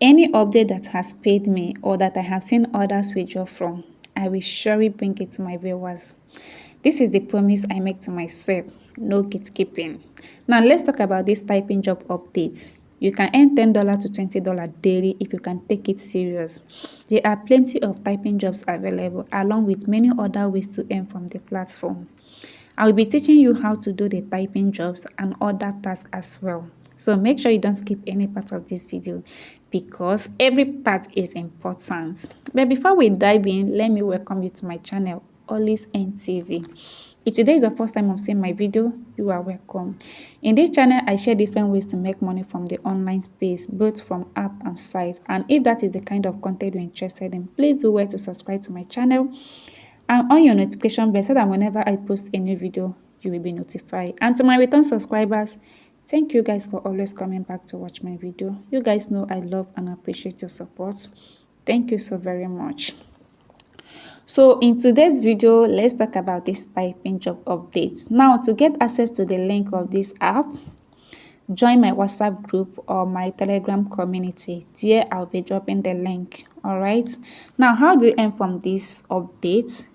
any update that has paid me or that I have seen others withdraw from, I will surely bring it to my viewers. This is the promise I make to myself. No gatekeeping. Now let's talk about this typing job update. You can earn $10 to $20 daily if you can take it serious. There are plenty of typing jobs available along with many other ways to earn from the platform. I will be teaching you how to do the typing jobs and other tasks as well. So make sure you don't skip any part of this video because every part is important. But before we dive in, let me welcome you to my channel, Always NTV. If today is the first time of seeing my video, you are welcome. In this channel, I share different ways to make money from the online space, both from app and site. And if that is the kind of content you're interested in, please do well to subscribe to my channel and on your notification bell so that whenever I post a new video, you will be notified. And to my return subscribers, thank you guys for always coming back to watch my video. You guys know I love and appreciate your support. Thank you so very much. So in today's video, let's talk about this typing job updates. Now, to get access to the link of this app, join my WhatsApp group or my Telegram community. There I'll be dropping the link. All right. Now, how do you earn from this update?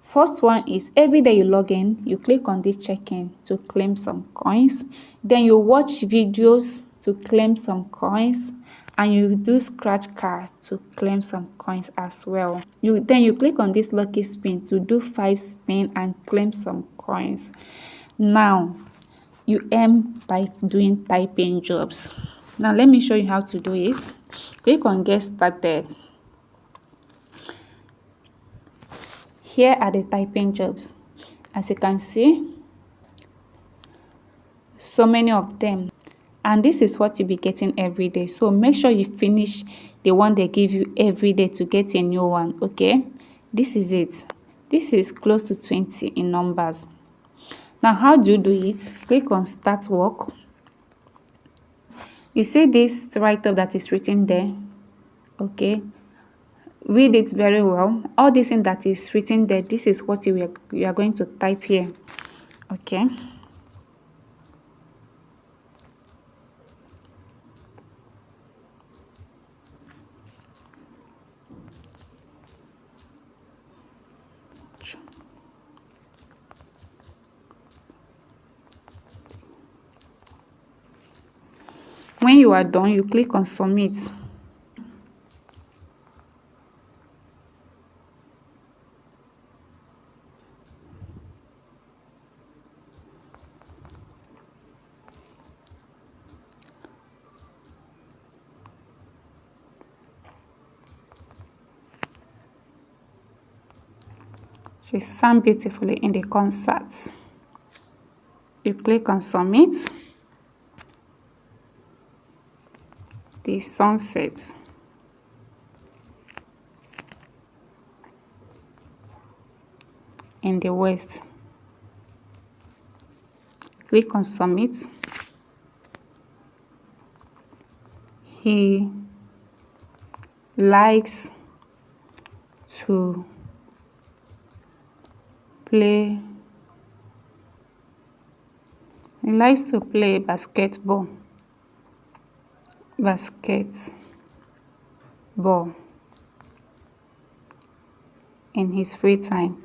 First one is every day you log in, you click on this check-in to claim some coins. Then you watch videos to claim some coins. And you do scratch card to claim some coins as well. Then you click on this lucky spin to do 5 spin and claim some coins. Now, you earn by doing typing jobs. Now, let me show you how to do it. Click on get started. Here are the typing jobs. As you can see, so many of them. And this is what you'll be getting every day. So make sure you finish the one they give you every day to get a new one, okay? This is it. This is close to 20 in numbers. Now, how do you do it? Click on Start Work. You see this write-up that is written there, okay? Read it very well. All this thing that is written there, this is what you are going to type here, okay? When you are done, you click on Submit. She sang beautifully in the concert. You click on Submit. The sunset. In the west. Click on Submit. He likes to play. He likes to play basketball. Basketball in his free time.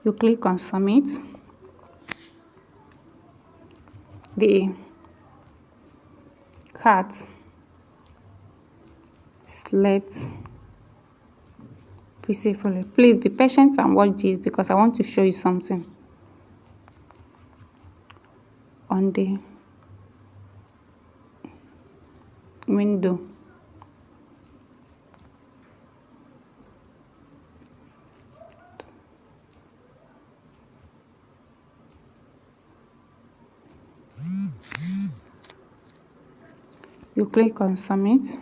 You click on Submit. The cat slept peacefully. Please be patient and watch this because I want to show you something on the window. You click on Submit.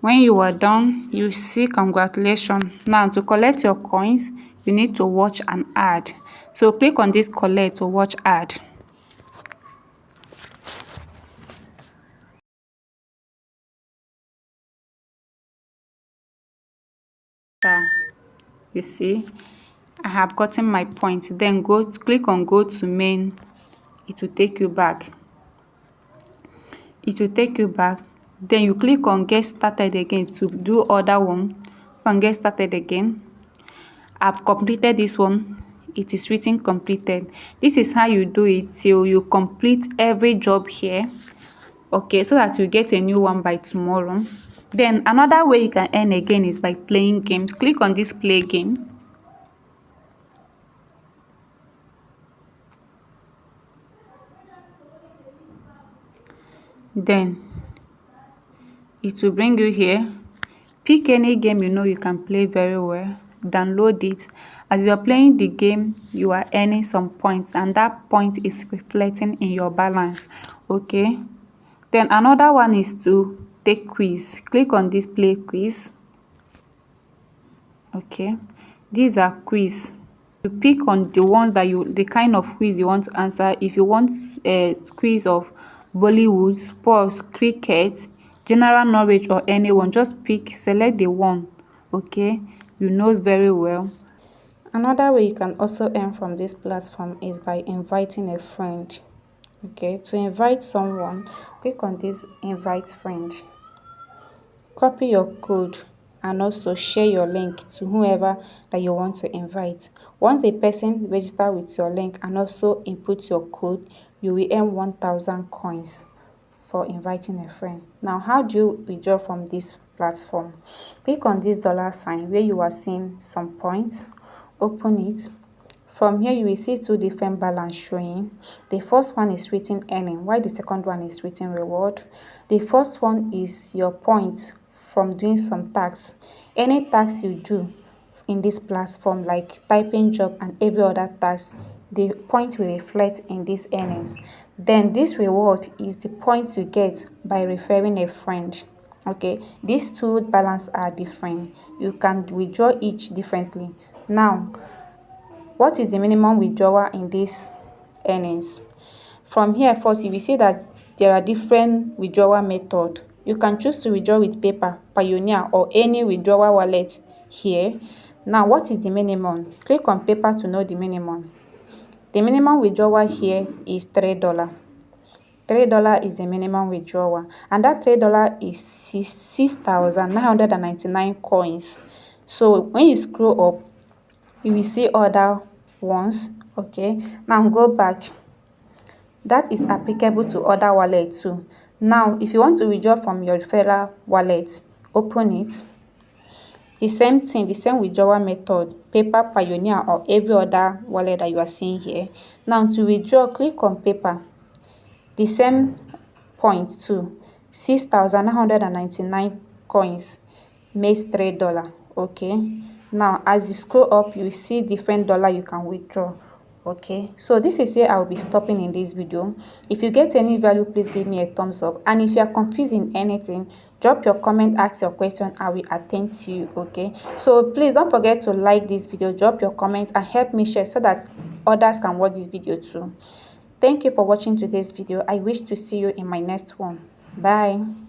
When you are done, you see congratulations. Now, to collect your coins, you need to watch an ad. So click on this collect to watch ad. You see, I have gotten my points. Then click on go to main. It will take you back. It will take you back. Then you click on get started again to do other one. Click on get started again. I've completed this one. It is written completed. This is how you do it till you complete every job here. Okay, so that you get a new one by tomorrow. Then another way you can earn again is by playing games. Click on this play game. Then it will bring you here. Pick any game you know you can play very well. Download it. As you're playing the game, you are earning some points, and that point is reflecting in your balance. Okay. Then another one is to take quiz. Click on this play quiz. Okay. These are quiz. You pick on the ones that the kind of quiz you want to answer. If you want a quiz of Bollywood, sports, cricket, general knowledge, or anyone, just select the one, okay, you knows very well. Another way you can also earn from this platform is by inviting a friend. Okay, to invite someone, click on this invite friend. Copy your code and also share your link to whoever that you want to invite. Once the person register with your link and also input your code, you will earn 1,000 coins for inviting a friend. Now, how do you withdraw from this platform? Click on this $sign where you are seeing some points. Open it. From here, you will see two different balance showing. The first one is written earning, while the second one is written reward. The first one is your points from doing some tasks. Any task you do in this platform, like typing job and every other task, the points will reflect in these earnings. Then this reward is the points you get by referring a friend. Okay, these two balance are different. You can withdraw each differently. Now, what is the minimum withdrawal in these earnings? From here, first, you will see that there are different withdrawal methods. You can choose to withdraw with paper, Pioneer, or any withdrawal wallet here. Now, what is the minimum? Click on paper to know the minimum. The minimum withdrawal here is $3. $3 is the minimum withdrawal, and that $3 is 6,999 coins. So when you scroll up, you will see other ones. Okay, now go back. That is applicable to other wallets too. Now, if you want to withdraw from your Referral wallet, open it. The same thing, the same withdrawal method, paper, Pioneer, or every other wallet that you are seeing here. Now, to withdraw, click on paper. The same point too, 6,999 coins makes $3. Okay. Now, as you scroll up, you will see different dollar you can withdraw. Okay, so this is where I will be stopping in this video. If you get any value, please give me a thumbs up, and if you are confused in anything, drop your comment, ask your question, I will attend to you. Okay, so please don't forget to like this video, drop your comment, and help me share so that others can watch this video too. Thank you for watching today's video. I wish to see you in my next one. Bye.